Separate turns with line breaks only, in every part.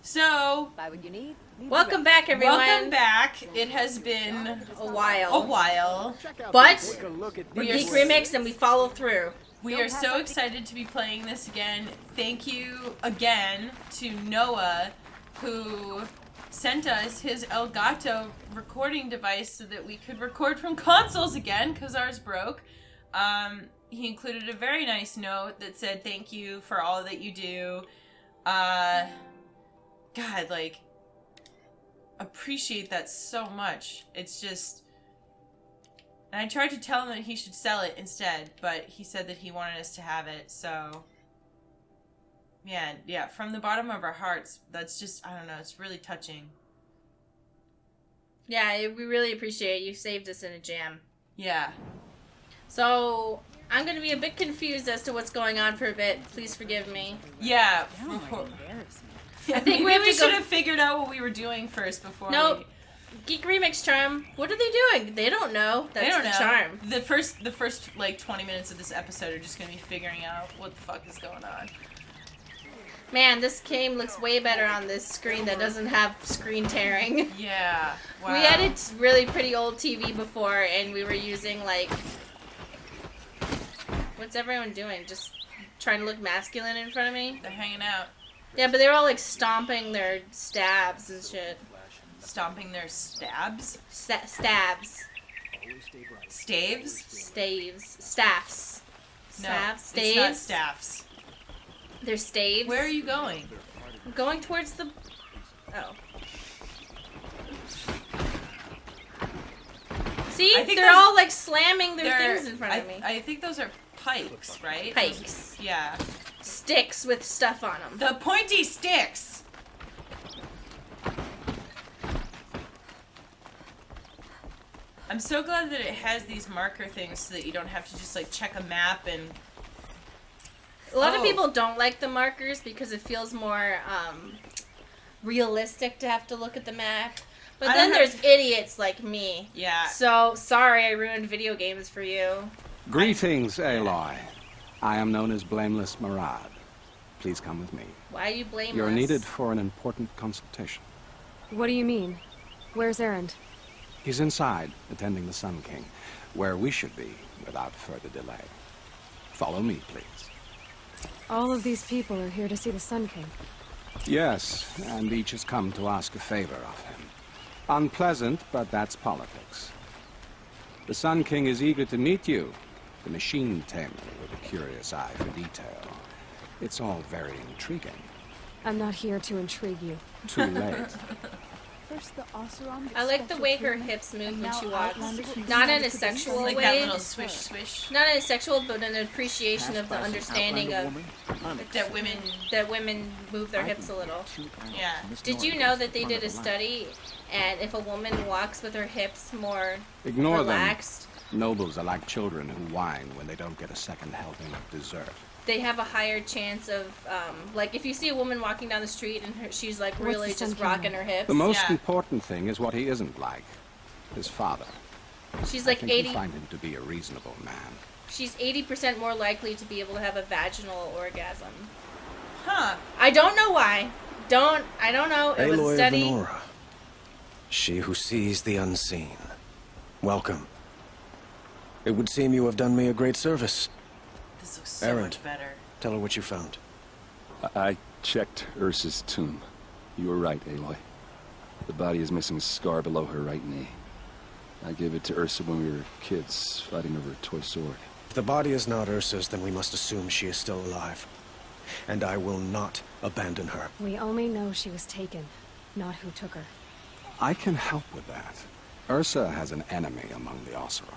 So,
Buy what you need.
Welcome back, everyone.
welcome back. It has been
A while.
but
We're
we are,
Geek Remix and we follow through.
we are so excited to be playing this again. Thank you again to Noah, who sent us his Elgato recording device so that we could record from consoles again, because ours broke. He included a very nice note that said, thank you for all that you do. God, like, appreciate that so much. It's just... And I tried to tell him that he should sell it instead, but he said that he wanted us to have it, so... Man, yeah, from the bottom of our hearts, that's just, I don't know, it's really touching.
Yeah, we really appreciate it. You saved us in a jam.
Yeah.
So, I'm going to be a bit confused as to what's going on for a bit. Please forgive me.
Yeah.
I think
Maybe we
to go-
should have figured out what we were doing first before
Nope. Geek Remix Charm. What are they doing? They don't know. That's
they don't
the
know.
charm.
The first like 20 minutes of this episode are just going to be figuring out what the fuck is going on.
Man, this game looks way better on this screen that doesn't have screen tearing.
Yeah. Wow.
We had a really pretty old TV before, and we were using, like... What's everyone doing? Just trying to look masculine in front of me?
They're hanging out.
Yeah, but they were all, like, stomping their stabs and shit.
Stomping their stabs?
Stabs.
Staves?
Staves. Staffs.
No,
Staves?
it's not
Staves?
staffs.
They're staves.
Where are you going?
I'm going towards the... Oh. See?
I think
They're
those-
all, like, slamming their things in front of me.
I think those are pikes, right?
Pikes.
Yeah.
Sticks with stuff on them.
The pointy sticks! I'm so glad that it has these marker things so that you don't have to just, like, check a map and...
A lot of
Oh.
people don't like the markers because it feels more realistic to have to look at the map. But
I
then
don't
there's
have-
idiots like me.
Yeah.
So, sorry I ruined video games for you.
Greetings, Aloy. I am known as Blameless Murad. Please come with me.
Why are you blameless?
You're needed for an important consultation.
What do you mean? Where's Erend?
He's inside, attending the Sun King, where we should be without further delay. Follow me, please.
All of these people are here to see the Sun King.
Yes, and each has come to ask a favor of him. Unpleasant, but that's politics. The Sun King is eager to meet you, the machine tamer with a curious eye for detail. It's all very intriguing.
I'm not here to intrigue you.
Too late.
I like the way her hips move when she walks. Not in a sexual
Like
way.
that little swish swish.
Not in a sexual, but an appreciation of the understanding of
That women...
that women move their hips a little.
Yeah.
Did you know that they did a study, and if a woman walks with her hips more
Ignore
relaxed,
them. Nobles are like children who whine when they don't get a second helping of dessert.
they have a higher chance of, like, if you see a woman walking down the street and she's, like,
What's
really
the Sun
just
King
rocking
like?
her hips,
The most
Yeah.
important thing is what he isn't like. His father.
she's,
I
like,
think
80,
you'll find him to be a reasonable man.
she's 80% more likely to be able to have a vaginal orgasm.
Huh.
I don't know why. I don't know. It was a
Aloy of
study.
Ban-Ur, she who sees the unseen. Welcome. It would seem you have done me a great service.
This looks so
Erend.
much better.
Tell her what you found.
I checked Ursa's tomb. You were right, Aloy. The body is missing a scar below her right knee. I gave it to Ursa when we were kids, fighting over a toy sword.
If the body is not Ursa's, then we must assume she is still alive. And I will not abandon her.
We only know she was taken, not who took her.
I can help with that. Ursa has an enemy among the Oseram.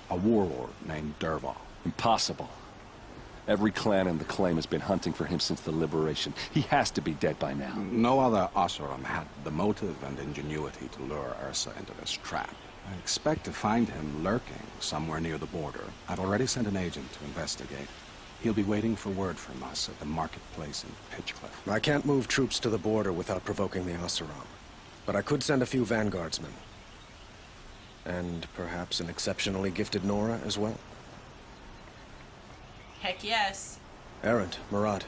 A warlord named Derval.
Impossible. Every clan in the claim has been hunting for him since the liberation. He has to be dead by now.
No other Oseram had the motive and ingenuity to lure Ursa into this trap. I expect to find him lurking somewhere near the border. I've already sent an agent to investigate. He'll be waiting for word from us at the marketplace in Pitchcliff.
I can't move troops to the border without provoking the Oseram. But I could send a few vanguardsmen. And perhaps an exceptionally gifted Nora as well.
Heck yes.
Erend, Murad,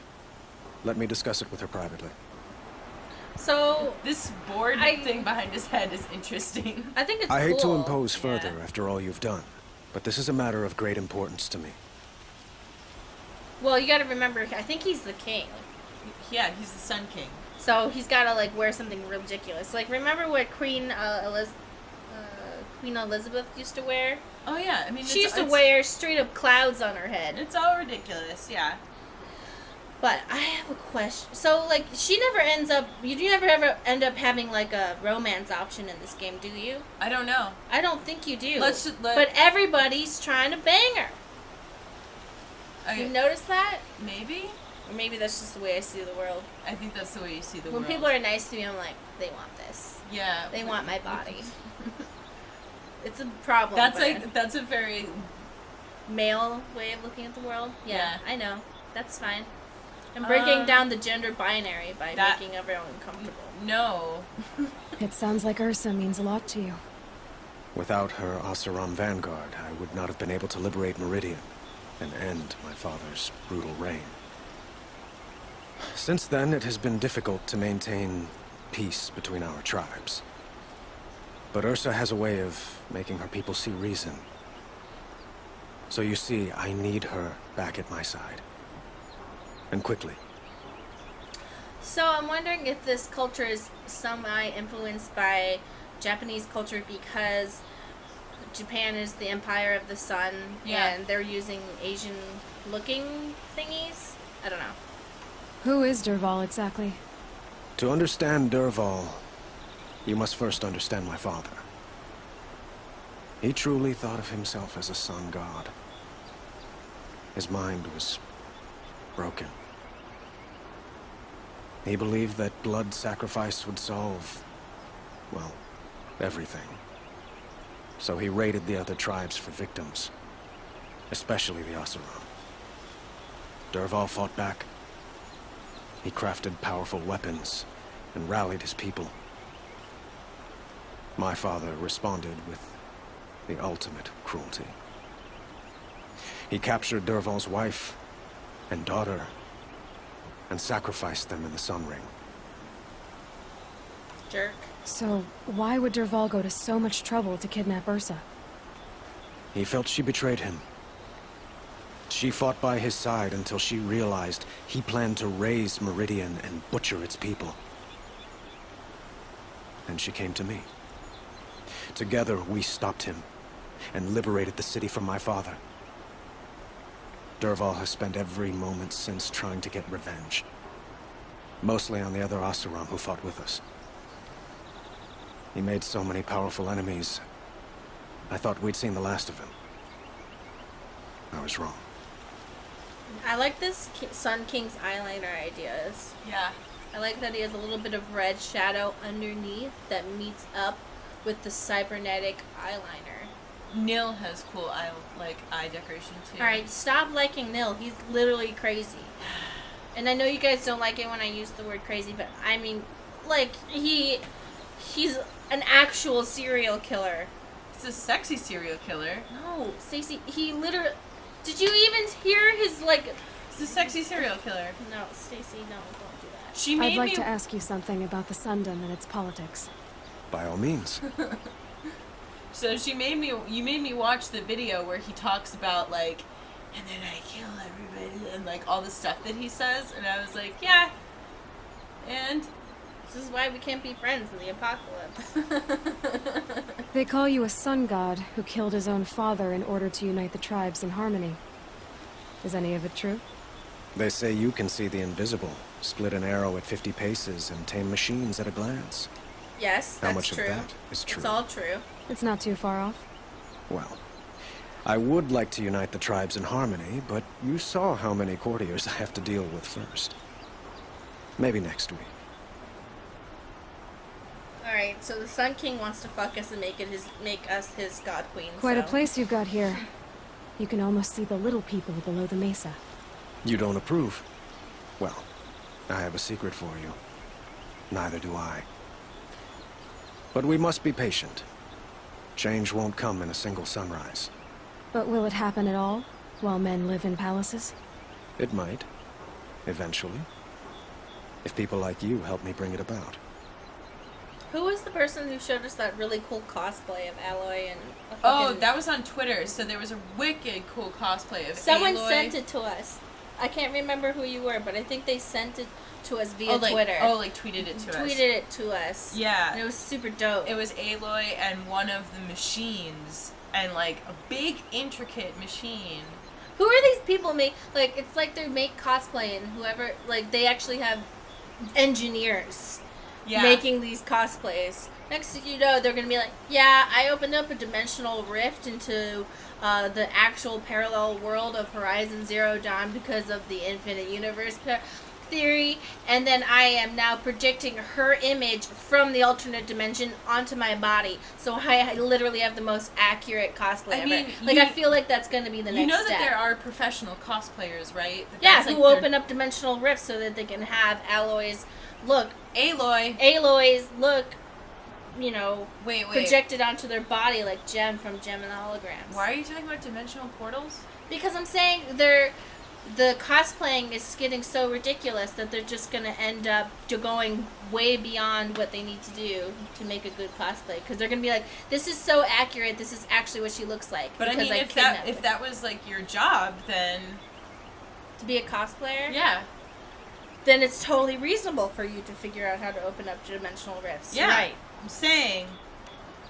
let me discuss it with her privately.
So
This board thing behind his head is interesting.
I think it's
I hate to
cool.
impose further
Yeah.
after all you've done, but this is a matter of great importance to me.
Well, you got to remember, I think he's the king.
Yeah, he's the Sun King.
So he's got to like wear something ridiculous. Like remember what Queen Elizabeth used to wear?
Oh yeah, I mean
She used to wear straight up clouds on her head.
It's all ridiculous, yeah.
But I have a question. So like she never ends up. You never ever end up having like a romance option in this game, do you?
I don't know.
I don't think you do.
Let's
But everybody's trying to bang her. You notice that?
Maybe?
Or maybe that's just the way I see the world.
I think that's the way you see the
When
world.
people are nice to me, I'm like, they want this.
Yeah.
They want my body. It's a problem.
That's a very
male way of looking at the world. Yeah. I know. That's fine. I'm
Um,
breaking down the gender binary by making everyone uncomfortable.
No.
It sounds like Ursa means a lot to you.
Without her Oseram vanguard, I would not have been able to liberate Meridian and end my father's brutal reign. Since then, it has been difficult to maintain peace between our tribes. But Ursa has a way of making her people see reason. So you see, I need her back at my side. And quickly.
So I'm wondering if this culture is semi-influenced by Japanese culture because Japan is the empire of the sun and they're using Asian-looking thingies? I don't know.
Who is Dervahl exactly?
To understand Dervahl, you must first understand my father. He truly thought of himself as a sun god. His mind was broken. He believed that blood sacrifice would solve, well, everything. So he raided the other tribes for victims, especially the Oseram. Dervahl fought back. He crafted powerful weapons and rallied his people. My father responded with the ultimate cruelty. He captured Dervahl's wife and daughter and sacrificed them in the Sun Ring.
Jerk.
So, why would Dervahl go to so much trouble to kidnap Ursa?
He felt she betrayed him. She fought by his side until she realized he planned to raise Meridian and butcher its people. And she came to me. Together, we stopped him and liberated the city from my father. Dervahl has spent every moment since trying to get revenge. Mostly on the other Oseram who fought with us. He made so many powerful enemies, I thought we'd seen the last of him. I was wrong.
I like this Sun King's eyeliner ideas.
Yeah.
I like that he has a little bit of red shadow underneath that meets up with the cybernetic eyeliner.
Nil has cool eye decoration too.
Alright, stop liking Nil. He's literally crazy. And I know you guys don't like it when I use the word crazy, but I mean, like, he's an actual serial killer.
He's a sexy serial killer.
No, Stacy, he literally... Did you even hear his, like...
He's a sexy serial killer.
No, Stacy, no, don't do that.
She made
I'd like
me...
to ask you something about the Sundom and its politics.
By all means.
So you made me watch the video where he talks about, like, and then I kill everybody, and, like, all the stuff that he says, and I was like, yeah. And...
This is why we can't be friends in the apocalypse.
They call you a sun god who killed his own father in order to unite the tribes in harmony. Is any of it true?
They say you can see the invisible, split an arrow at 50 paces, and tame machines at a glance.
Yes, that's
How much
true.
of that is true?
It's all true.
It's not too far off.
Well, I would like to unite the tribes in harmony, but you saw how many courtiers I have to deal with first. Maybe next week.
Alright, so the Sun King wants to fuck us and make us his god queen.
Quite a
so-
place you've got here. You can almost see the little people below the mesa.
You don't approve? Well, I have a secret for you. Neither do I. But we must be patient. Change won't come in a single sunrise.
But will it happen at all, while men live in palaces?
It might. Eventually. If people like you help me bring it about.
Who was the person who showed us that really cool cosplay of Aloy and...
Oh, that was on Twitter. So there was a wicked cool cosplay of
Someone
Aloy.
sent it to us. I can't remember who you were, but I think they sent it to us via Twitter.
Tweeted it to us.
Tweeted it to us.
Yeah.
And it was super dope.
It was Aloy and one of the machines. And, like, a big, intricate machine.
Who are these people it's like they make cosplay and whoever, like, they actually have engineers making these cosplays. Next thing you know, they're going to be like, yeah, I opened up a dimensional rift into the actual parallel world of Horizon Zero Dawn because of the infinite universe theory, and then I am now projecting her image from the alternate dimension onto my body. So I literally have the most accurate cosplay ever. Like, I feel like that's going to be the next step.
You know that there are professional cosplayers, right?
Who open up dimensional rifts so that they can have Aloy's look, you know, projected onto their body like Gem from Gem and the Holograms.
Why are you talking about dimensional portals?
Because I'm saying the cosplaying is getting so ridiculous that they're just going to end up going way beyond what they need to do to make a good cosplay. Because they're going to be like, this is so accurate, this is actually what she looks like.
But I mean, if that was like your job, then...
To be a cosplayer?
Yeah.
Then it's totally reasonable for you to figure out how to open up dimensional rifts.
Yeah.
Right.
I'm saying,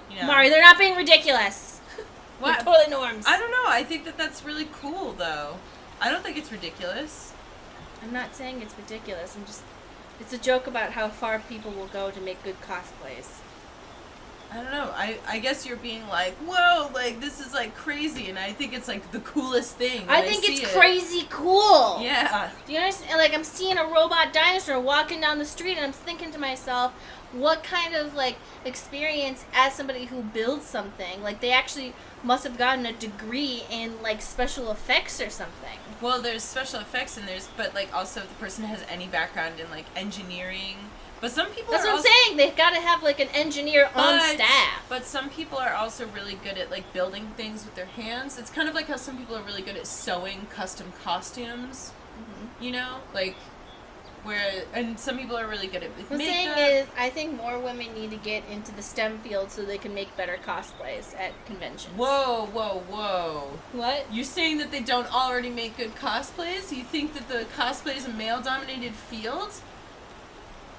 you know...
Mari, they're not being ridiculous.
What?
They're totally norms.
I don't know. I think that's really cool, though. I don't think it's ridiculous.
I'm not saying it's ridiculous. It's a joke about how far people will go to make good cosplays.
I don't know. I guess you're being like, whoa, like, this is, like, crazy, and I think it's, like, the coolest thing.
I think it's crazy cool.
Yeah.
Do you understand? Like, I'm seeing a robot dinosaur walking down the street, and I'm thinking to myself, what kind of, like, experience as somebody who builds something? Like, they actually must have gotten a degree in, like, special effects or something.
Well, there's special effects, but, like, also if the person has any background in, like, engineering... But some people
That's what I'm saying. They've got to have, like, an engineer on staff.
But some people are also really good at, like, building things with their hands. It's kind of like how some people are really good at sewing custom costumes. Mm-hmm. You know? Like, and some people are really good at makeup.
The thing is, I think more women need to get into the STEM field so they can make better cosplays at conventions.
Whoa, whoa, whoa.
What?
You're saying that they don't already make good cosplays? You think that the cosplay is a male-dominated field?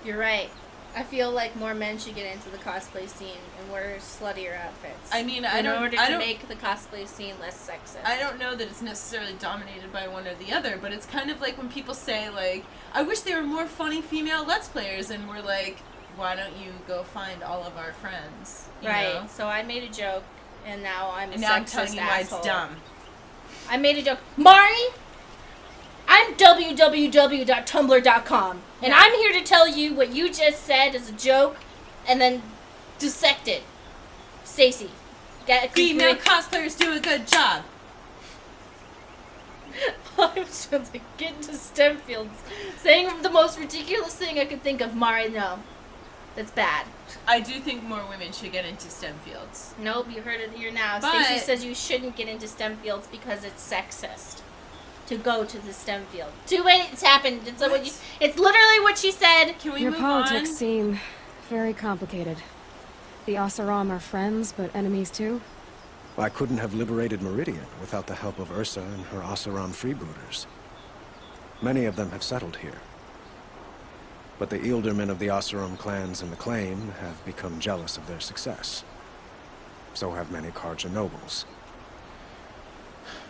You're right. I feel like more men should get into the cosplay scene and wear sluttier outfits.
I mean,
in order to make the cosplay scene less sexist.
I don't know that it's necessarily dominated by one or the other, but it's kind of like when people say, like, I wish there were more funny female Let's Players, and we're like, why don't you go find all of our friends? You know?
So I made a joke, and now I'm a
now I'm
sexist
telling you why
asshole.
it's dumb.
I made a joke. Mari, I'm www.tumblr.com, and I'm here to tell you what you just said is a joke, and then dissect it. Stacy.
Female cosplayers do a good job.
I was trying to get into STEM fields. Saying the most ridiculous thing I could think of, Mari, no. That's bad.
I do think more women should get into STEM fields.
Nope, you heard it here now.
But
Stacy says you shouldn't get into STEM fields because it's sexist to go to the STEM field. Too late, it's happened. It's literally what she said.
Can we
Your
move
politics
on?
seem very complicated. The Oseram are friends, but enemies too?
I couldn't have liberated Meridian without the help of Ursa and her Oseram freebooters. Many of them have settled here. But the Ealdormen of the Oseram clans in the Claim have become jealous of their success. So have many Karja nobles.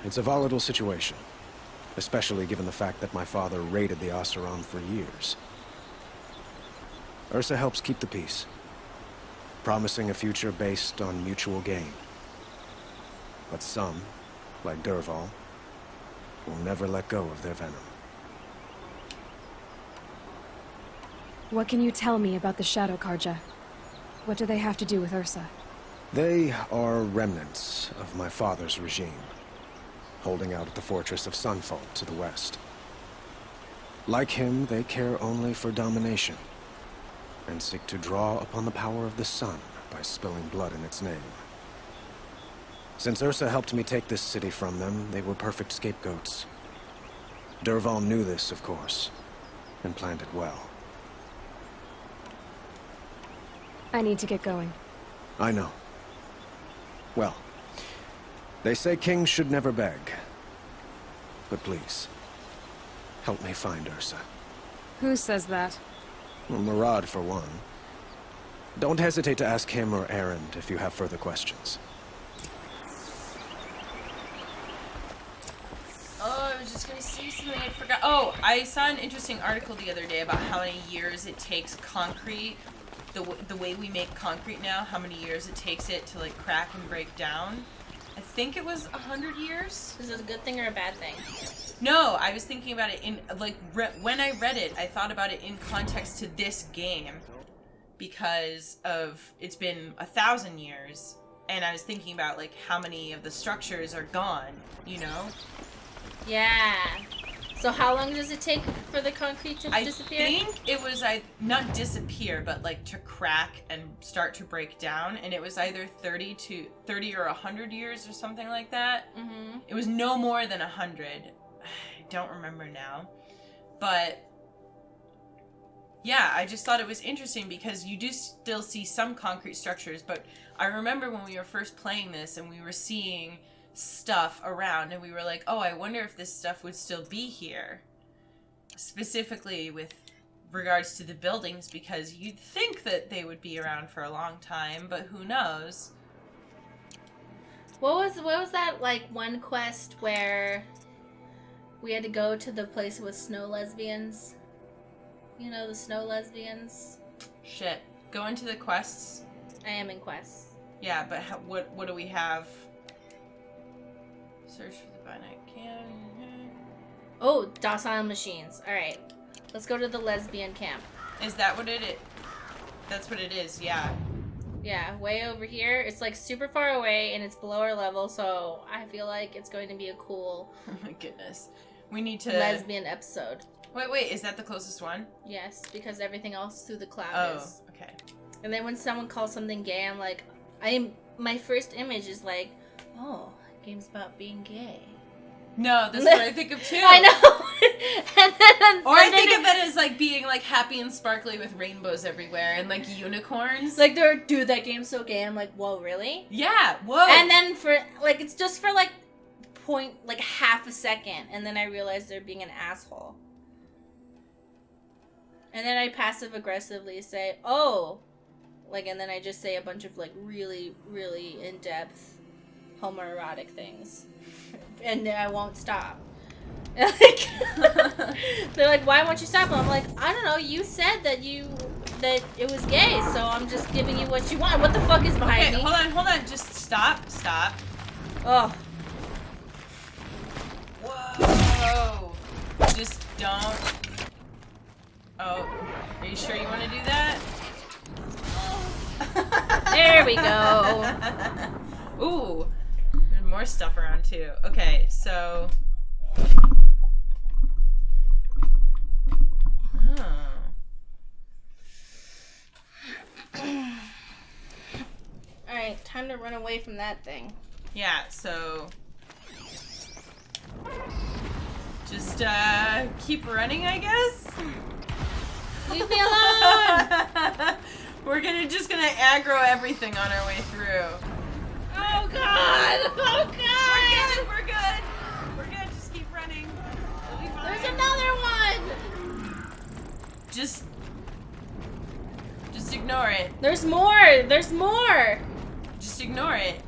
It's a volatile situation, especially given the fact that my father raided the Oseram for years. Ursa helps keep the peace, promising a future based on mutual gain. But some, like Dervahl, will never let go of their venom.
What can you tell me about the Shadow Karja? What do they have to do with Ursa?
They are remnants of my father's regime, holding out at the fortress of Sunfall to the west. Like him, they care only for domination, and seek to draw upon the power of the sun by spilling blood in its name. Since Ursa helped me take this city from them, they were perfect scapegoats. Dervahl knew this, of course, and planned it well.
I need to get going.
I know. Well, they say kings should never beg. But please, help me find Ursa.
Who says that?
Well, Murad, for one. Don't hesitate to ask him or Erend if you have further questions.
Oh, I was just gonna say something I forgot. Oh, I saw an interesting article the other day about how many years it takes concrete, the way we make concrete now, how many years it takes it to like crack and break down. I think it was 100 years.
Is this a good thing or a bad thing?
No, I was thinking about it in like when I read it, I thought about it in context to this game because of it's been 1,000 years, and I was thinking about like how many of the structures are gone, you know?
Yeah. So how long does it take for the concrete to disappear?
I think it was not disappear, but like to crack and start to break down, and it was either 30 or 100 years or something like that.
Mm-hmm.
It was no more than 100. I don't remember now, but yeah, I just thought it was interesting because you do still see some concrete structures, but I remember when we were first playing this and we were seeing stuff around and we were like, oh, I wonder if this stuff would still be here, specifically with regards to the buildings, because you'd think that they would be around for a long time, but who knows.
What was that like one quest where we had to go to the place with snow lesbians? You know, the snow lesbians?
Shit. Go into the quests.
I am in quests.
Yeah, but what do we have? Search for the Bi-Night camp.
Oh, docile machines. Alright. Let's go to the lesbian camp.
Is that what it is? That's what it is, yeah.
Yeah, way over here. It's like super far away and it's below our level, so I feel like it's going to be a cool
Oh my goodness. We need to...
lesbian episode.
Wait, is that the closest one?
Yes, because everything else through the cloud
Oh,
is.
okay.
And then when someone calls something gay, I'm like, my first image is like, oh, game's about being gay.
No, that's what I think of too.
I know.
Or I think of it as like being like happy and sparkly with rainbows everywhere and like unicorns.
Like dude, that game's so gay. I'm like, whoa, really?
Yeah, whoa.
And then for like, it's just for like half a second, and then I realize they're being an asshole. And then I passive aggressively say, oh, like, and then I just say a bunch of like really, really in depth homoerotic things. And then I won't stop. Like, they're like, why won't you stop? And I'm like, I don't know, you said that it was gay, so I'm just giving you what you want. What the fuck is behind me?
Hold on, just stop.
Oh.
Whoa. Just don't. Oh, are you sure you want to do that?
There we go.
Ooh, there's more stuff around too. Okay, so.
Alright, time to run away from that thing.
Yeah, so. Just keep running, I guess.
Leave me alone!
We're just gonna aggro everything on our way through.
Oh god! Oh god!
We're good. Just keep running. We'll be fine.
There's another one!
Just ignore it.
There's more!
Just ignore it.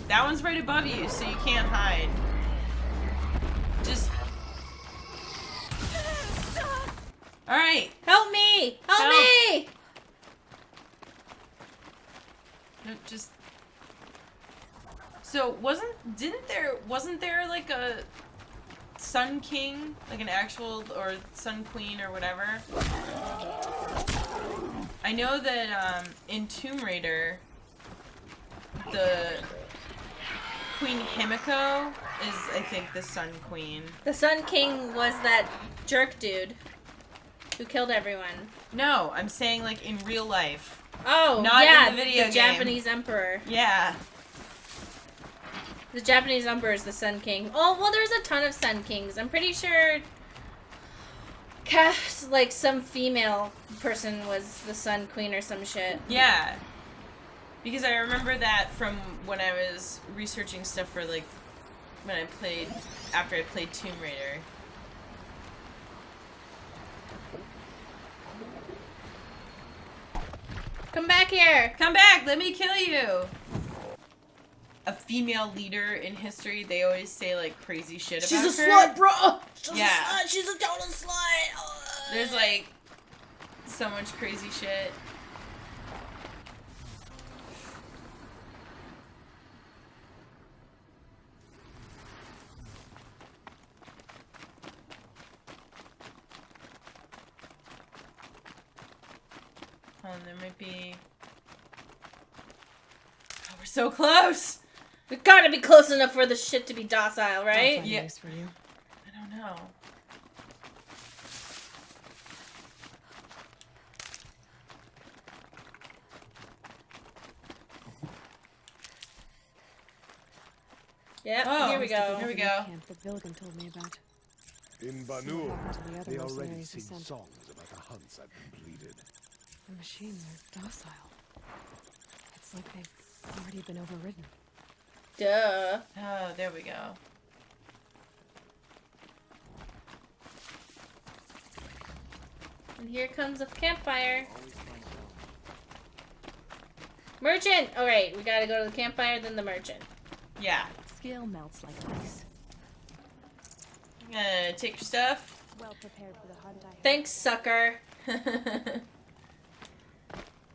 That one's right above you, so you can't hide. Just. Alright.
Help me! Help me!
No, just. So wasn't there like a Sun King, like an actual, or Sun Queen or whatever? I know that in Tomb Raider, the Queen Himiko is, I think, the Sun Queen.
The Sun King was that jerk dude who killed everyone.
No, I'm saying like in real life.
Oh,
Not
yeah,
in the video game.
Japanese emperor.
Yeah.
The Japanese emperor is the Sun King. Oh, well, there's a ton of Sun Kings. I'm pretty sure... cast like some female person was the Sun Queen or some shit.
Yeah. Because I remember that from when I was researching stuff for, like, when I played, after I played Tomb Raider.
Come back here!
Come back! Let me kill you! A female leader in history, they always say, like, crazy shit about her.
She's a slut, bro! She's
Yeah.
a slut! She's a total slut!
There's, like, so much crazy shit. There might be... Oh, we're so close!
We gotta be close enough for the shit to be docile, right?
I'll find
Yeah.
use for you.
I don't know.
Yep,
Oh,
here we go.
Here we go.
Camp that Vilgan told me about.
In
What
Ban-Ur,
happened to the other
they already
mercenaries
sing
you sent?
songs about the hunts I've completed.
The machines are docile. It's like they've already been overridden.
Duh.
Oh, there we go.
And here comes a campfire. Merchant! Alright, we gotta go to the campfire, then the merchant.
Yeah.
Skill melts like ice.
I'm gonna take your stuff.
Well prepared for the hunt, I hope.
Thanks, sucker.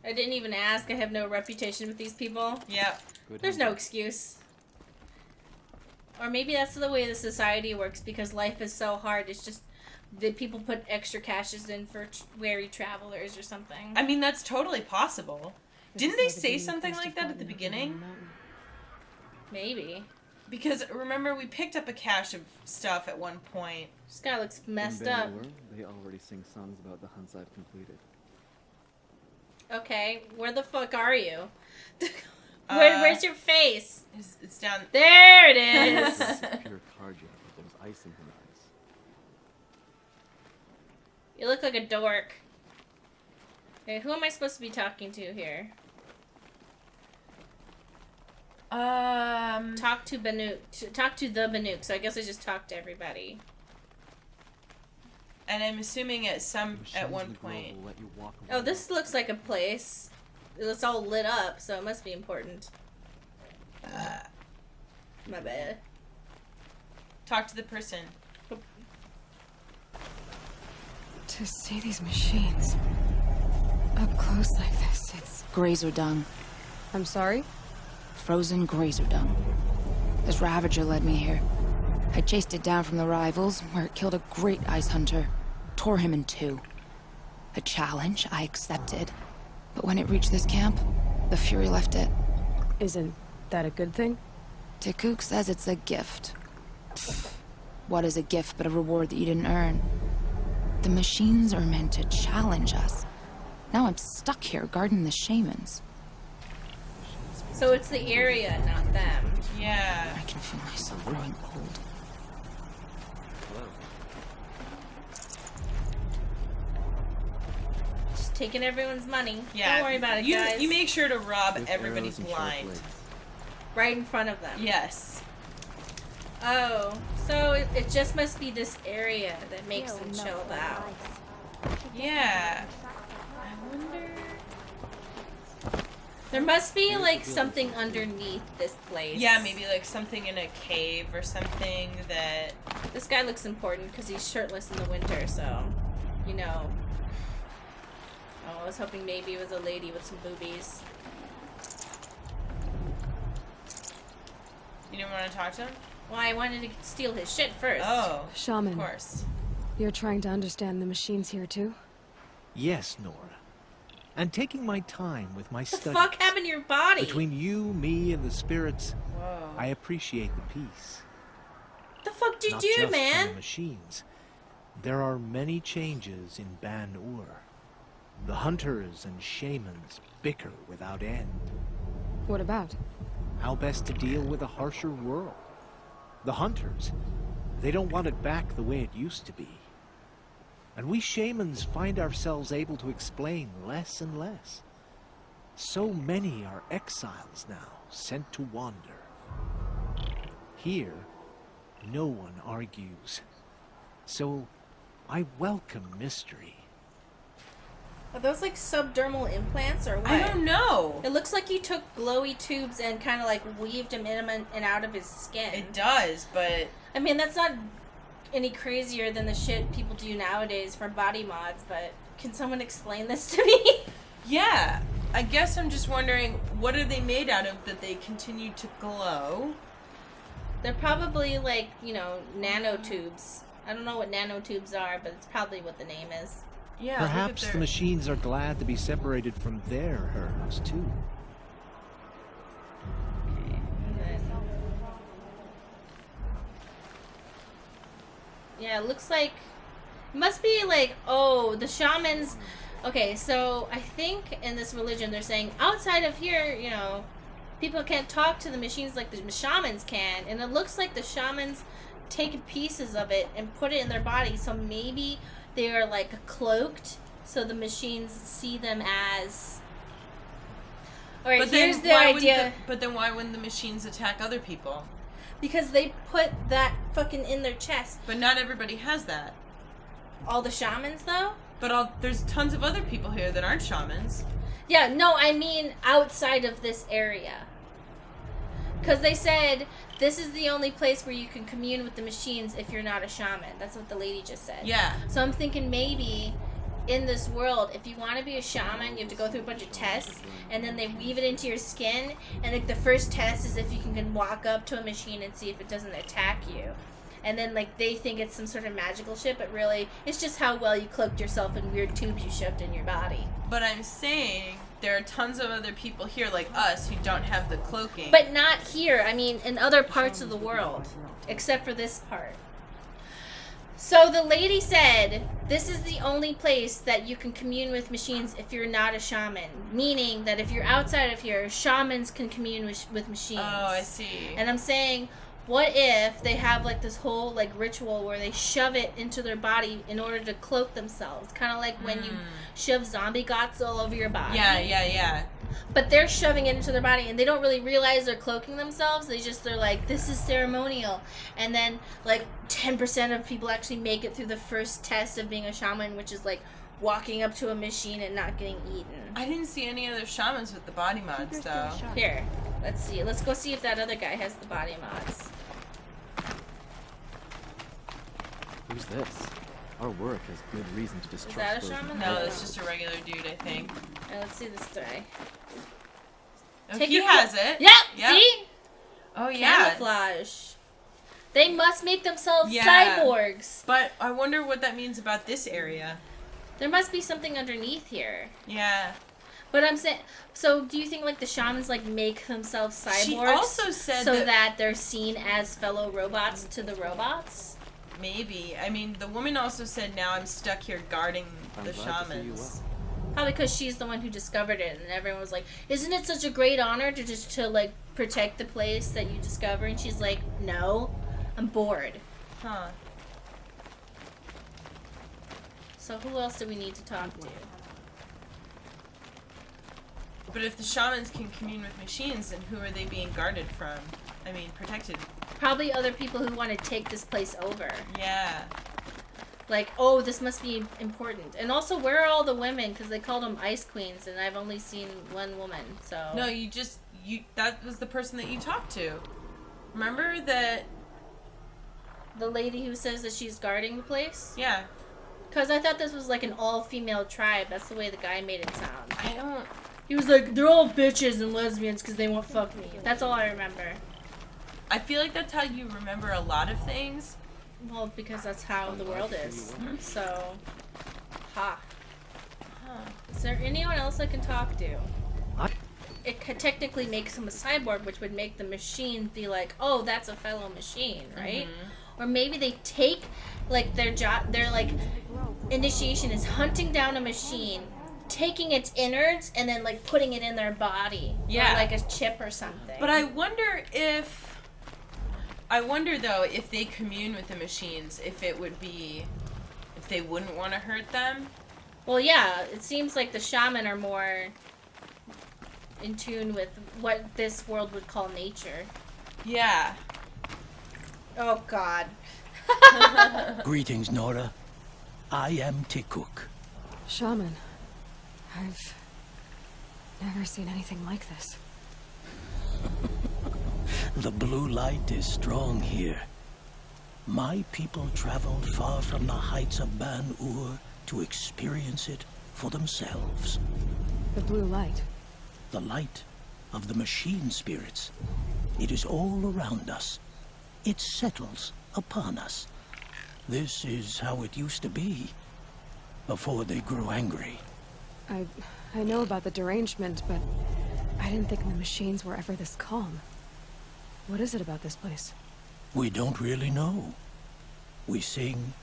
I didn't even ask. I have no reputation with these people.
Yep.
There's no excuse. Or maybe that's the way the society works because life is so hard. It's just that people put extra caches in for wary travelers or something.
I mean, that's totally possible. Didn't they say something like that at the beginning?
Maybe.
Because remember, we picked up a cache of stuff at one point.
This guy looks messed
In
up.
Ban-Ur, they already sing songs about the hunts I've completed.
Okay, where the fuck are you? Where's your face?
It's down.
There it is.
Pure Karja, but there's ice in her eyes.
You look like a dork. Okay, who am I supposed to be talking to here? Talk to Banuk. Talk to the Banuk. So I guess I just talked to everybody.
And I'm assuming at
Machines
one
in the grove
point.
will let you walk
Oh,
around.
this looks like a place. It's all lit up, so it must be important. My bad.
Talk to the person.
To see these machines up close like this, it's...
Grazer dung.
I'm sorry?
Frozen grazer dung. This Ravager led me here. I chased it down from the rivals, where it killed a great ice hunter. Tore him in two. A challenge I accepted. But when it reached this camp, the Fury left it.
Isn't that a good thing?
Tikuk says it's a gift. What is a gift but a reward that you didn't earn? The machines are meant to challenge us. Now I'm stuck here guarding the shamans.
So it's the area, not them.
Yeah.
I can feel myself growing old.
Just taking everyone's money.
Yeah.
Don't worry about it,
you,
guys.
You make sure to rob
With
everybody
arrows and sharp
blind.
blades.
Right in front of them.
Yes.
Oh, so it just must be this area that makes
Skill
them
melts
chilled
like
out.
ice.
Yeah.
I wonder... There must be, like, something underneath this place.
Yeah, maybe like something in a cave or something that...
This guy looks important because he's shirtless in the winter, so... You know. Oh, I was hoping maybe it was a lady with some boobies.
You didn't want to talk to him?
Well, I wanted to steal his shit first.
Oh,
Shaman,
of course.
you're trying to understand the machines here too?
Yes, Nora. And taking my time with my
What the
studies.
fuck happened to your body?
Between you, me, and the spirits,
Whoa.
I appreciate the peace.
What the fuck did
Not
you do,
just
man?
from the machines. There are many changes in Ban-Ur. The hunters and shamans bicker without end.
What about?
How best to deal with a harsher world. The hunters, they don't want it back the way it used to be. And we shamans find ourselves able to explain less and less. So many are exiles now, sent to wander. Here, no one argues. So, I welcome mystery.
Are those like subdermal implants or what?
I don't know.
It looks like you took glowy tubes and kind of like weaved them in him and out of his skin.
It does, but...
I mean, that's not any crazier than the shit people do nowadays for body mods, but can someone explain this to me?
Yeah. I guess I'm just wondering, what are they made out of that they continue to glow?
They're probably like, you know, nanotubes. I don't know what nanotubes are, but it's probably what the name is.
Yeah.
Perhaps the machines are glad to be separated from their herds, too.
Okay. Yeah, it looks like... It must be like, oh, the shamans... Okay, so I think in this religion they're saying outside of here, you know, people can't talk to the machines like the shamans can. And it looks like the shamans take pieces of it and put it in their body. So maybe they are like cloaked so the machines see them as... Alright, here's the idea.
But then why wouldn't the machines attack other people?
Because they put that fucking in their chest.
But not everybody has that.
All the shamans, though?
But there's tons of other people here that aren't shamans.
Yeah, no, I mean outside of this area. Because they said this is the only place where you can commune with the machines if you're not a shaman. That's what the lady just said.
Yeah.
So I'm thinking maybe in this world, if you want to be a shaman, you have to go through a bunch of tests, and then they weave it into your skin, and like the first test is if you can walk up to a machine and see if it doesn't attack you. And then, like, they think it's some sort of magical shit, but really, it's just how well you cloaked yourself in weird tubes you shoved in your body.
But I'm saying there are tons of other people here like us who don't have the cloaking.
But not here. I mean, in other parts of the world. Except for this part. So the lady said, this is the only place that you can commune with machines if you're not a shaman. Meaning that if you're outside of here, shamans can commune with machines.
Oh, I see.
And I'm saying... What if they have like this whole like ritual where they shove it into their body in order to cloak themselves? Kind of like when you shove zombie guts all over your body.
Yeah.
But they're shoving it into their body and they don't really realize they're cloaking themselves. They're like, this is ceremonial. And then like 10% of people actually make it through the first test of being a shaman, which is like walking up to a machine and not getting eaten.
I didn't see any other shamans with the body mods though.
Here, let's see. Let's go see if that other guy has the body mods.
Who's this? Our work has good reason to distrust.
Is that a
those
shaman?
No, it's just a regular dude, I think.
Alright, let's see this guy.
Oh, he has it.
Yep.
Yep.
See?
Oh yeah.
Camouflage. They must make themselves cyborgs.
But I wonder what that means about this area.
There must be something underneath here.
Yeah.
But I'm saying, so do you think like the shamans like make themselves cyborgs?
She also said
so that they're seen as fellow robots to the robots?
Maybe. I mean, the woman also said, now I'm stuck here guarding the shamans.
Probably because she's the one who discovered it, and everyone was like, isn't it such a great honor to just to like protect the place that you discover? And she's like, no, I'm bored.
Huh.
So who else do we need to talk to?
But if the shamans can commune with machines, then who are they being guarded from? I mean, protected.
Probably other people who want to take this place over.
Yeah.
Like, oh, this must be important. And also, where are all the women? Because they called them ice queens, and I've only seen one woman, so...
No, that was the person that you talked to. Remember that...
The lady who says that she's guarding the place?
Yeah.
Because I thought this was like an all-female tribe. That's the way the guy made it sound.
I don't...
He was like, they're all bitches and lesbians because they won't fuck me. That's all I remember.
I feel like that's how you remember a lot of things.
Well, because that's how the world is. So, ha. Huh. Is there anyone else I can talk to? It could technically make them a cyborg, which would make the machine be like, oh, that's a fellow machine, right? Or maybe they take, like, their job, their, like, initiation is hunting down a machine, taking its innards, and then, like, putting it in their body.
Yeah.
Or, like, a chip or something.
But I wonder though, if they commune with the machines, if they wouldn't want to hurt them.
Well, yeah, it seems like the shaman are more in tune with what this world would call nature.
Yeah.
Oh, God.
Greetings, Nora. I am Tikuk.
Shaman. I've never seen anything like this.
The blue light is strong here. My people traveled far from the heights of Ban-Ur to experience it for themselves.
The blue light.
The light of the machine spirits. It is all around us. It settles upon us. This is how it used to be, before they grew angry.
I know about the derangement, but I didn't think the machines were ever this calm. What is it about this place?
We don't really know. We sing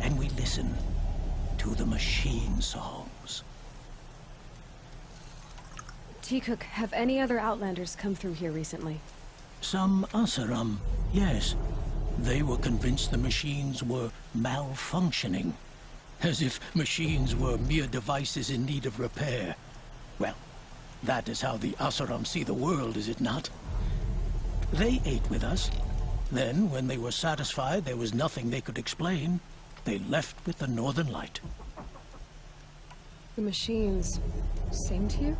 and we listen to the machine songs.
Tikuk, have any other Outlanders come through here recently?
Some Asaram, yes. They were convinced the machines were malfunctioning. As if machines were mere devices in need of repair. Well, that is how the Asaram see the world, is it not? They ate with us. Then, when they were satisfied there was nothing they could explain, they left with the Northern Light.
The machines sing to you?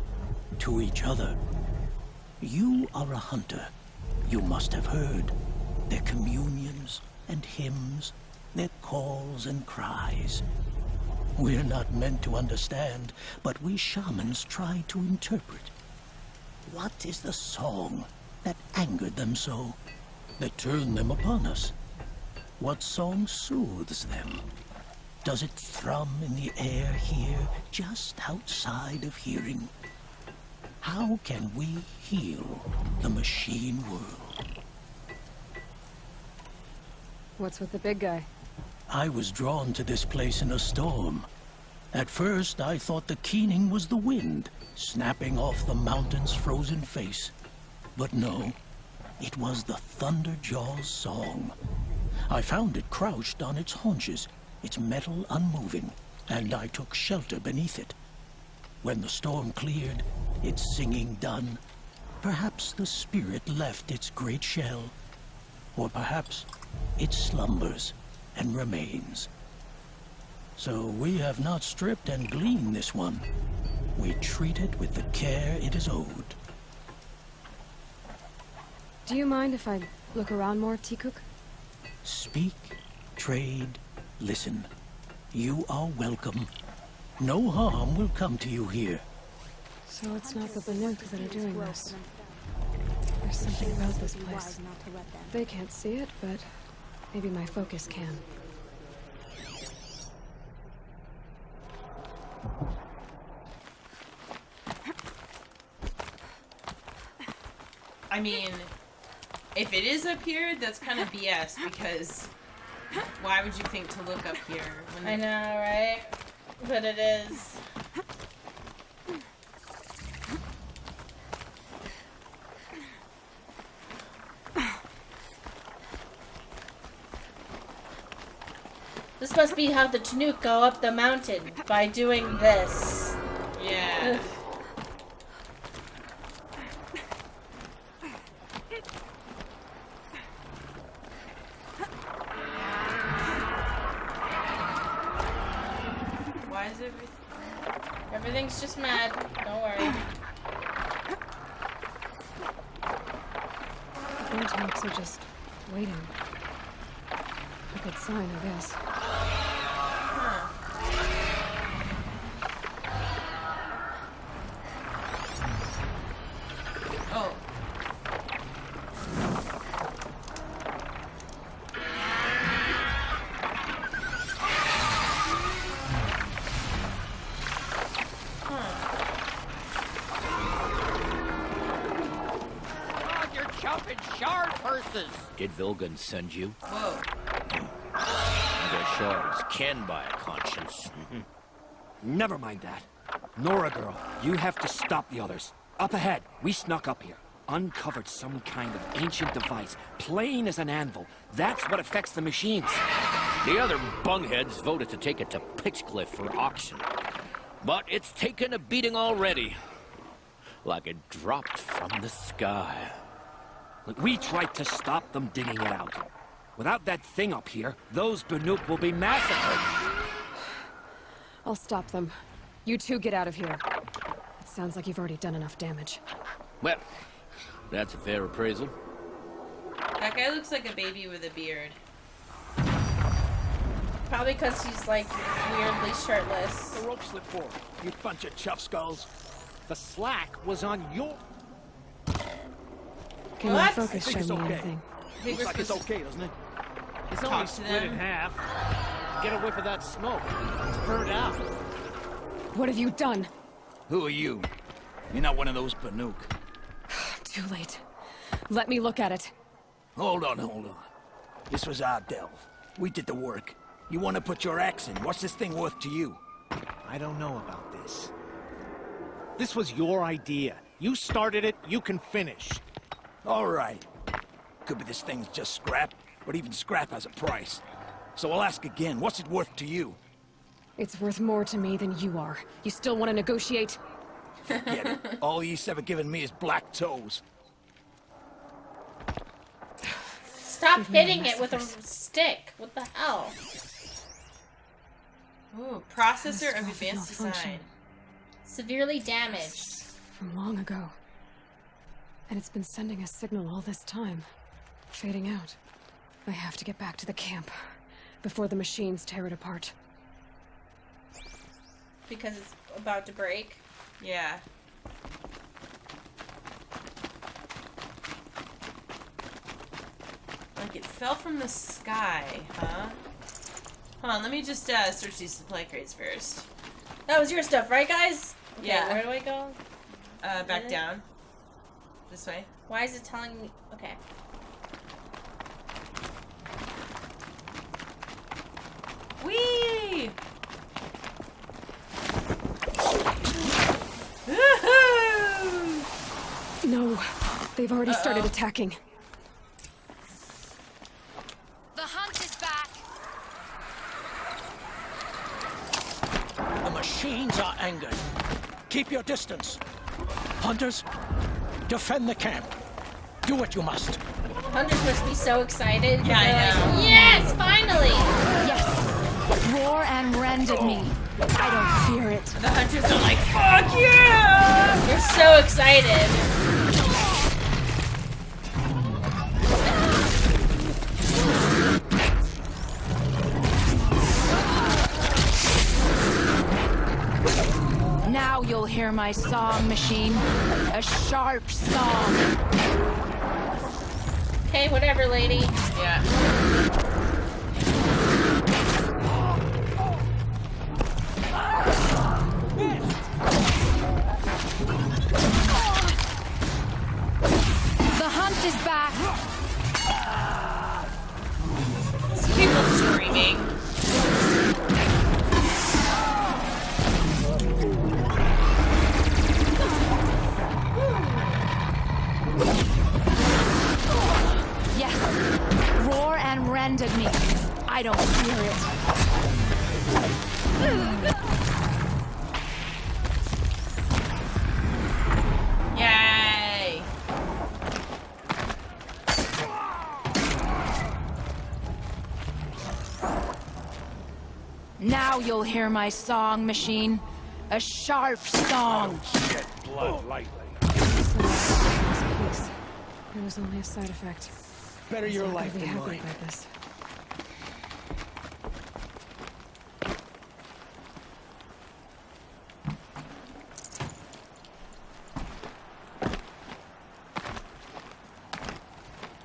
To each other. You are a hunter. You must have heard their communions and hymns, their calls and cries. We're not meant to understand, but we shamans try to interpret. What is the song that angered them so, that turned them upon us? What song soothes them? Does it thrum in the air here, just outside of hearing? How can we heal the machine world?
What's with the big guy?
I was drawn to this place in a storm. At first, I thought the keening was the wind, snapping off the mountain's frozen face. But no, it was the Thunderjaw's song. I found it crouched on its haunches, its metal unmoving, and I took shelter beneath it. When the storm cleared, its singing done, perhaps the spirit left its great shell, or perhaps it slumbers and remains. So we have not stripped and gleaned this one. We treat it with the care it is owed.
Do you mind if I look around more, Tikuk?
Speak, trade, listen. You are welcome. No harm will come to you here.
So it's not the Banuk that are doing this. There's something about this place. They can't see it, but maybe my focus can.
I mean, if it is up here, that's kind of BS, because why would you think to look up here? When
I know, right? But it is. This must be how the Tanuk go up the mountain, by doing this.
Yeah. Why is
everything's just mad. Don't worry.
The Bantanks are just waiting. A good sign, I guess.
Oh.
You're jumping shard purses.
Did Vilgan send you?
Whoa.
The shards can buy a conscience.
Never mind that. Nora girl, you have to stop the others. Up ahead, we snuck up here. Uncovered some kind of ancient device, plain as an anvil. That's what affects the machines.
The other bungheads voted to take it to Pitchcliff for auction. But it's taken a beating already. Like it dropped from the sky.
Look, we tried to stop them digging it out. Without that thing up here, those Banuk will be massacred.
I'll stop them. You two get out of here. It sounds like you've already done enough damage.
Well, that's a fair appraisal.
That guy looks like a baby with a beard.
Probably because he's like weirdly shirtless.
The rope slip for, you bunch of chuff skulls. The slack was on your...
Can my focus show me anything?
Looks like it's okay, doesn't it? It's
Talk
only
to
split in
them.
half. Get a whiff of that smoke. It's burned out.
What have you done?
Who are you? You're not one of those Banuk.
Too late. Let me look at it.
Hold on. This was our delve. We did the work. You want to put your axe in? What's this thing worth to you?
I don't know about this. This was your idea. You started it, you can finish.
All right. Could be this thing's just scrap, but even scrap has a price. So I'll ask again, what's it worth to you?
It's worth more to me than you are. You still want to negotiate?
Forget it. All you've ever given me is black toes.
Stop hitting it with a stick. What the hell?
Ooh, processor of advanced design.
Severely damaged.
From long ago. And it's been sending a signal all this time. Fading out. I have to get back to the camp. Before the machines tear it apart.
Because it's about to break.
Yeah. Like it fell from the sky, huh? Hold on, let me just search these supply crates first.
That was your stuff, right, guys? Okay,
Yeah.
where do I go?
Back down. This way.
Why is it telling me? Okay.
Whee!
No, they've already started attacking.
The hunt is back.
The machines are angered. Keep your distance. Hunters, defend the camp. Do what you must.
Hunters must be so excited.
Yeah, I know.
Like, yes, finally!
Yes. Roar and rend at me. I don't fear it.
The hunters are like, fuck yeah!
You're so excited.
Now you'll hear my song machine. A sharp song.
Okay, whatever, lady.
Yeah.
The hunt is back.
These people screaming.
Yes. Roar and rend at me. I don't fear it.
Yay!
Now you'll hear my song machine. A sharp song.
Shed blood lightly.
Peace. It was only a side effect.
Better your life
Be
than
happy
mine.
about this.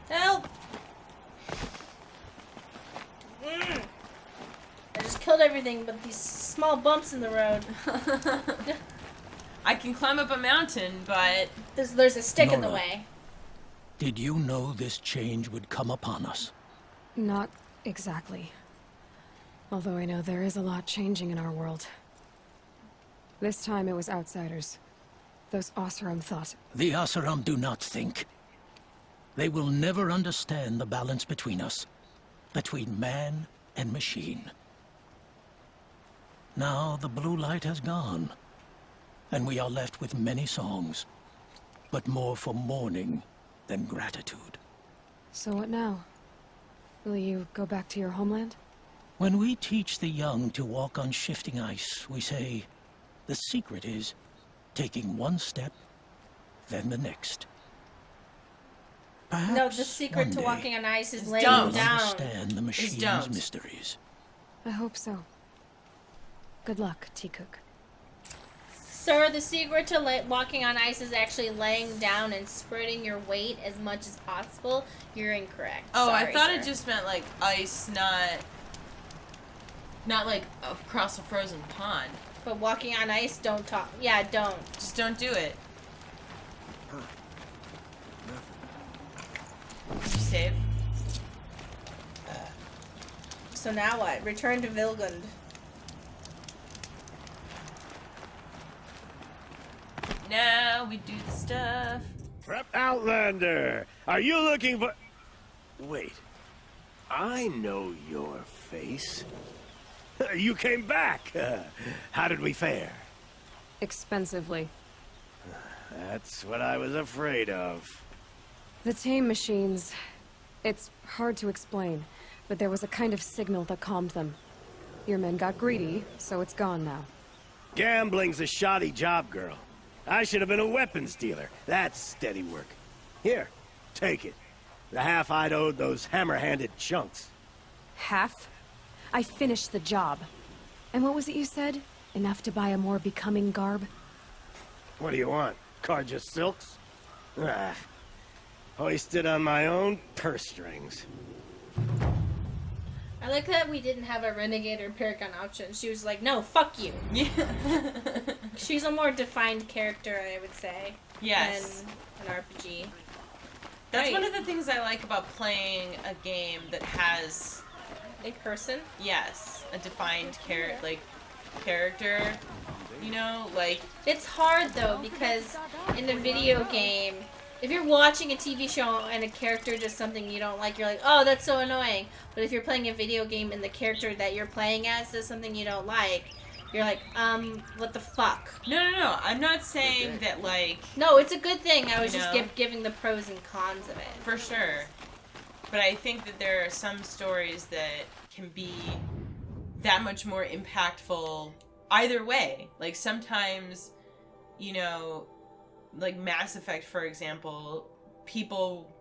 Help! I just killed everything but these small bumps in the road.
I can climb up a mountain, but
There's a stick in the
Nora.
way.
Did you know this change would come upon us?
Not exactly. Although I know there is a lot changing in our world. This time it was outsiders. Those Oseram thought.
The Asaram do not think. They will never understand the balance between us. Between man and machine. Now the blue light has gone, and we are left with many songs, but more for mourning than gratitude.
So what now? Will you go back to your homeland?
When we teach the young to walk on shifting ice, we say, the secret is taking one step, then the next. Perhaps
No, the secret
one
to
day
walking on ice is laying
we'll
down.
understand the machine's mysteries.
I hope so. Good luck, T-Cook.
Sir, the secret to walking on ice is actually laying down and spreading your weight as much as possible. You're incorrect.
Oh,
Sorry,
I thought
sir.
it just meant like ice, not like across a frozen pond.
But walking on ice, don't talk. Yeah, don't.
Just don't do it. Did you save?
So now what? Return to Vilgund.
Now we do the stuff.
Prep Outlander, are you looking for... Wait, I know your face. You came back. How did we fare?
Expensively.
That's what I was afraid of.
The tame machines... It's hard to explain, but there was a kind of signal that calmed them. Your men got greedy, so it's gone now.
Gambling's a shoddy job, girl. I should have been a weapons dealer. That's steady work. Here, take it. The half I'd owed those hammer-handed chunks.
Half? I finished the job. And what was it you said? Enough to buy a more becoming garb?
What do you want? Carja silks? Ah, hoisted on my own purse strings.
I like that we didn't have a renegade or paragon option. She was like, no, fuck you.
Yeah.
She's a more defined character, I would say.
Yes.
Than an RPG.
That's
Right.
one of the things I like about playing a game that has
a person.
Yes, a defined character. You know, like
it's hard though because in a video game, if you're watching a TV show and a character does something you don't like, you're like, oh, that's so annoying. But if you're playing a video game and the character that you're playing as does something you don't like, you're like, what the fuck?
No. I'm not saying that, like...
No, it's a good thing. I was
you
just
know?
giving the pros and cons of it.
For sure. But I think that there are some stories that can be that much more impactful either way. Like, sometimes, you know, like Mass Effect, for example, people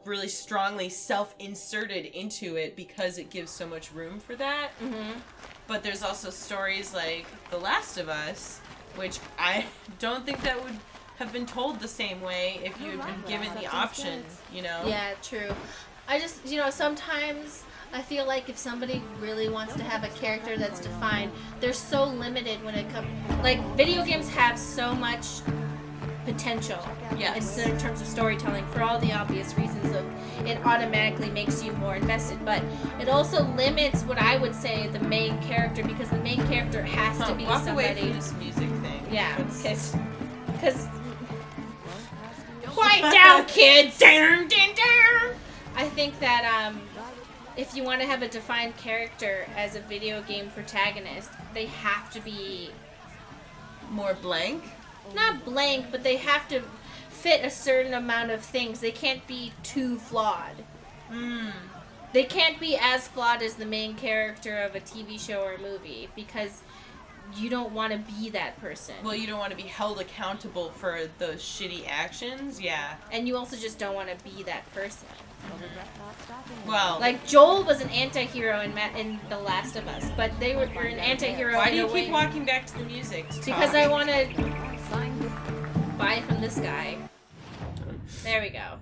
really strongly self-inserted into it because it gives so much room for that.
Mm-hmm.
But there's also stories like The Last of Us, which I don't think that would have been told the same way if you had been given the option, you know?
Yeah, true. I just, you know, sometimes I feel like if somebody really wants to have a character that's defined, they're so limited when it comes... Like, video games have so much potential in terms of storytelling for all the obvious reasons of it automatically makes you more invested, but it also limits what I would say the main character, because the main character has to be
walk
somebody...
away from this music thing.
Yeah, because quiet down, kids. I think that if you want to have a defined character as a video game protagonist, they have to be
more blank.
Not blank, but they have to fit a certain amount of things. They can't be too flawed. They can't be as flawed as the main character of a TV show or movie, because you don't want to be that person.
Well, you don't want to be held accountable for those shitty actions, yeah.
And you also just don't want to be that person.
Well,
like Joel was an anti-hero in The Last of Us, but they were an anti-hero.
Why
in
do you
a
keep
way.
walking back to the music?
Because I want to buy from this guy. There we go.